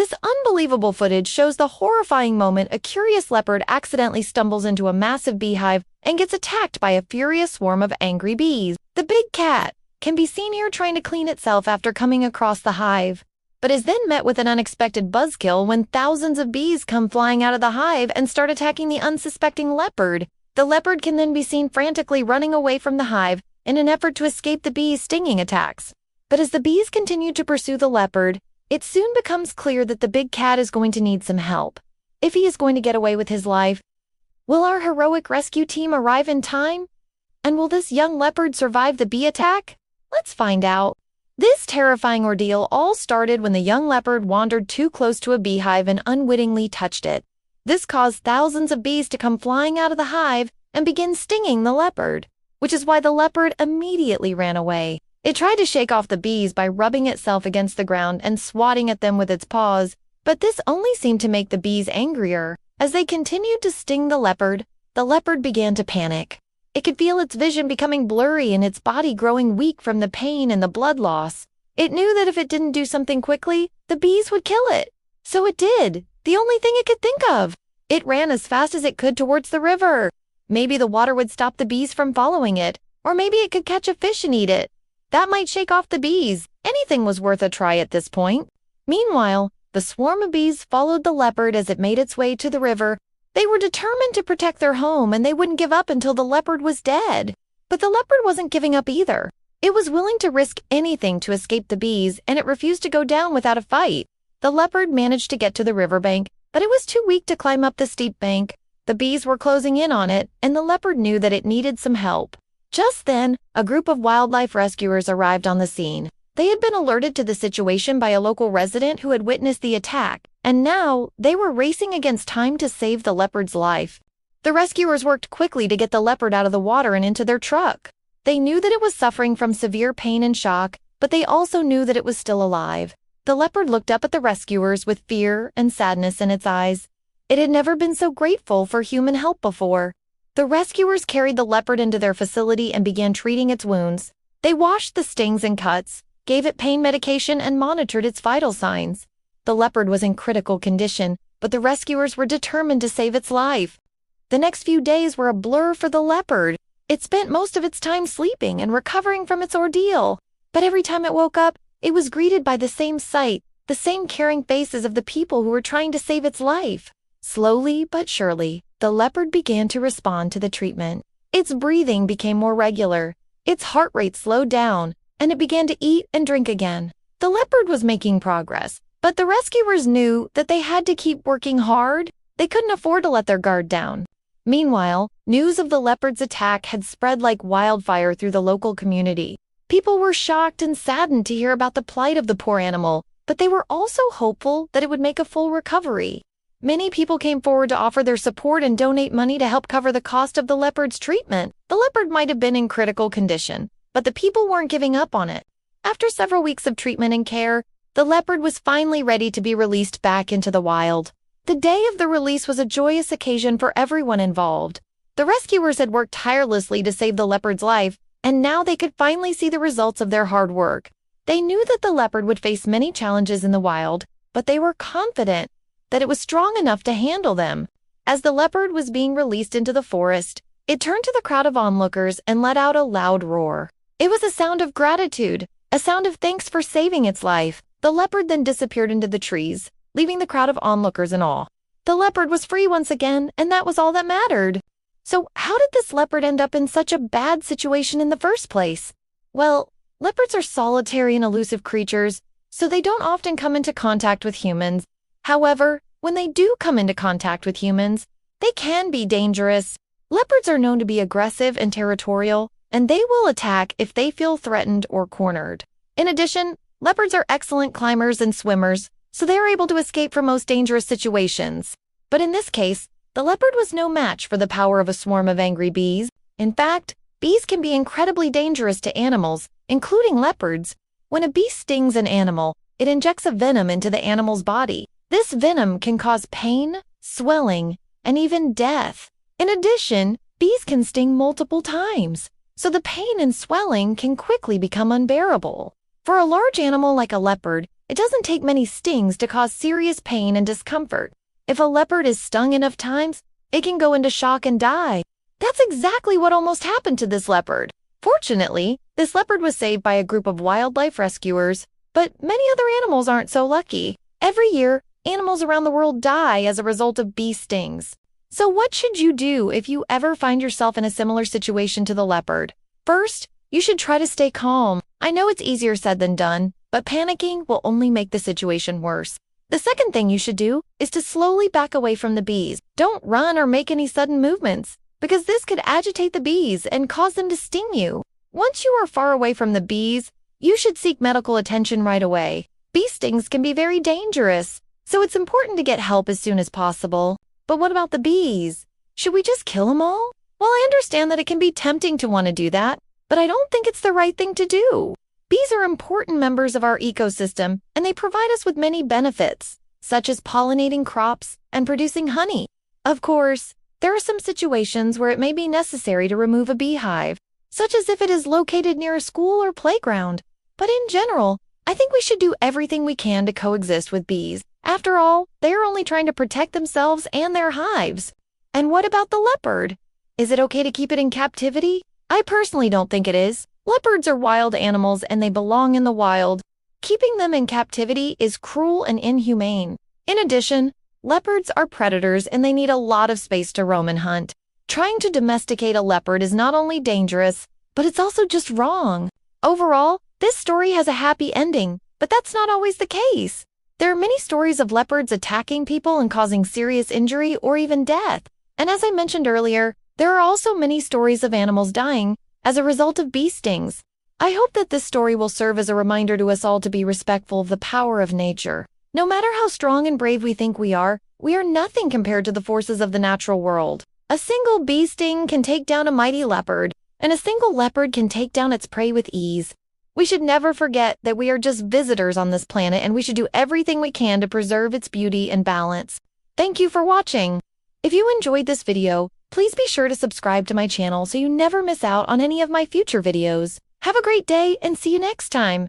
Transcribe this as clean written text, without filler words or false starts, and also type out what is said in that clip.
This unbelievable footage shows the horrifying moment a curious leopard accidentally stumbles into a massive beehive and gets attacked by a furious swarm of angry bees. The big cat can be seen here trying to clean itself after coming across the hive, but is then met with an unexpected buzzkill when thousands of bees come flying out of the hive and start attacking the unsuspecting leopard. The leopard can then be seen frantically running away from the hive in an effort to escape the bees' stinging attacks. But as the bees continue to pursue the leopard, it soon becomes clear that the big cat is going to need some help. If he is going to get away with his life, will our heroic rescue team arrive in time? And will this young leopard survive the bee attack? Let's find out. This terrifying ordeal all started when the young leopard wandered too close to a beehive and unwittingly touched it. This caused thousands of bees to come flying out of the hive and begin stinging the leopard, which is why the leopard immediately ran away. It tried to shake off the bees by rubbing itself against the ground and swatting at them with its paws, but this only seemed to make the bees angrier. As they continued to sting the leopard began to panic. It could feel its vision becoming blurry and its body growing weak from the pain and the blood loss. It knew that if it didn't do something quickly, the bees would kill it. So it did, the only thing it could think of. It ran as fast as it could towards the river. Maybe the water would stop the bees from following it, or maybe it could catch a fish and eat it. That might shake off the bees. Anything was worth a try at this point. Meanwhile, the swarm of bees followed the leopard as it made its way to the river. They were determined to protect their home, and they wouldn't give up until the leopard was dead. But the leopard wasn't giving up either. It was willing to risk anything to escape the bees, and it refused to go down without a fight. The leopard managed to get to the riverbank, but it was too weak to climb up the steep bank. The bees were closing in on it, and the leopard knew that it needed some help. Just then, a group of wildlife rescuers arrived on the scene. They had been alerted to the situation by a local resident who had witnessed the attack, and now they were racing against time to save the leopard's life. The rescuers worked quickly to get the leopard out of the water and into their truck. They knew that it was suffering from severe pain and shock, but they also knew that it was still alive. The leopard looked up at the rescuers with fear and sadness in its eyes. It had never been so grateful for human help before. The rescuers carried the leopard into their facility and began treating its wounds. They washed the stings and cuts, gave it pain medication, and monitored its vital signs. The leopard was in critical condition, but the rescuers were determined to save its life. The next few days were a blur for the leopard. It spent most of its time sleeping and recovering from its ordeal. But every time it woke up, it was greeted by the same sight, the same caring faces of the people who were trying to save its life. Slowly but surely, the leopard began to respond to the treatment. Its breathing became more regular, its heart rate slowed down, and it began to eat and drink again. The leopard was making progress, but the rescuers knew that they had to keep working hard. They couldn't afford to let their guard down. Meanwhile, news of the leopard's attack had spread like wildfire through the local community. People were shocked and saddened to hear about the plight of the poor animal, but they were also hopeful that it would make a full recovery. Many people came forward to offer their support and donate money to help cover the cost of the leopard's treatment. The leopard might have been in critical condition, but the people weren't giving up on it. After several weeks of treatment and care, the leopard was finally ready to be released back into the wild. The day of the release was a joyous occasion for everyone involved. The rescuers had worked tirelessly to save the leopard's life, and now they could finally see the results of their hard work. They knew that the leopard would face many challenges in the wild, but they were confident that it was strong enough to handle them. As the leopard was being released into the forest, it turned to the crowd of onlookers and let out a loud roar. It was a sound of gratitude, a sound of thanks for saving its life. The leopard then disappeared into the trees, leaving the crowd of onlookers in awe. The leopard was free once again, and that was all that mattered. So how did this leopard end up in such a bad situation in the first place? Well, leopards are solitary and elusive creatures, so they don't often come into contact with humans. However, when they do come into contact with humans, they can be dangerous. Leopards are known to be aggressive and territorial, and they will attack if they feel threatened or cornered. In addition, leopards are excellent climbers and swimmers, so they are able to escape from most dangerous situations. But in this case, the leopard was no match for the power of a swarm of angry bees. In fact, bees can be incredibly dangerous to animals, including leopards. When a bee stings an animal, it injects a venom into the animal's body. This venom can cause pain, swelling, and even death. In addition, bees can sting multiple times, so the pain and swelling can quickly become unbearable. For a large animal like a leopard, It doesn't take many stings to cause serious pain and discomfort. If a leopard is stung enough times, it can go into shock and die. That's exactly what almost happened to this leopard. Fortunately, this leopard was saved by a group of wildlife rescuers, but many other animals aren't so lucky. Every year, animals around the world die as a result of bee stings. So what should you do if you ever find yourself in a similar situation to the leopard? First, you should try to stay calm. I know it's easier said than done, but panicking will only make the situation worse. The second thing you should do is to slowly back away from the bees. Don't run or make any sudden movements, because this could agitate the bees and cause them to sting you. Once you are far away from the bees, you should seek medical attention right away. Bee stings can be very dangerous, so it's important to get help as soon as possible. But what about the bees? Should we just kill them all? Well, I understand that it can be tempting to want to do that, but I don't think it's the right thing to do. Bees are important members of our ecosystem, and they provide us with many benefits, such as pollinating crops and producing honey. Of course, there are some situations where it may be necessary to remove a beehive, such as if it is located near a school or playground. But in general, I think we should do everything we can to coexist with bees. After all, they are only trying to protect themselves and their hives. And what about the leopard? Is it okay to keep it in captivity? I personally don't think it is. Leopards are wild animals and they belong in the wild. Keeping them in captivity is cruel and inhumane. In addition, leopards are predators and they need a lot of space to roam and hunt. Trying to domesticate a leopard is not only dangerous, but it's also just wrong. Overall, this story has a happy ending, but that's not always the case. There are many stories of leopards attacking people and causing serious injury or even death. And as I mentioned earlier, there are also many stories of animals dying as a result of bee stings. I hope that this story will serve as a reminder to us all to be respectful of the power of nature. No matter how strong and brave we think we are nothing compared to the forces of the natural world. A single bee sting can take down a mighty leopard, and a single leopard can take down its prey with ease. We should never forget that we are just visitors on this planet and we should do everything we can to preserve its beauty and balance. Thank you for watching. If you enjoyed this video, please be sure to subscribe to my channel so you never miss out on any of my future videos. Have a great day and see you next time.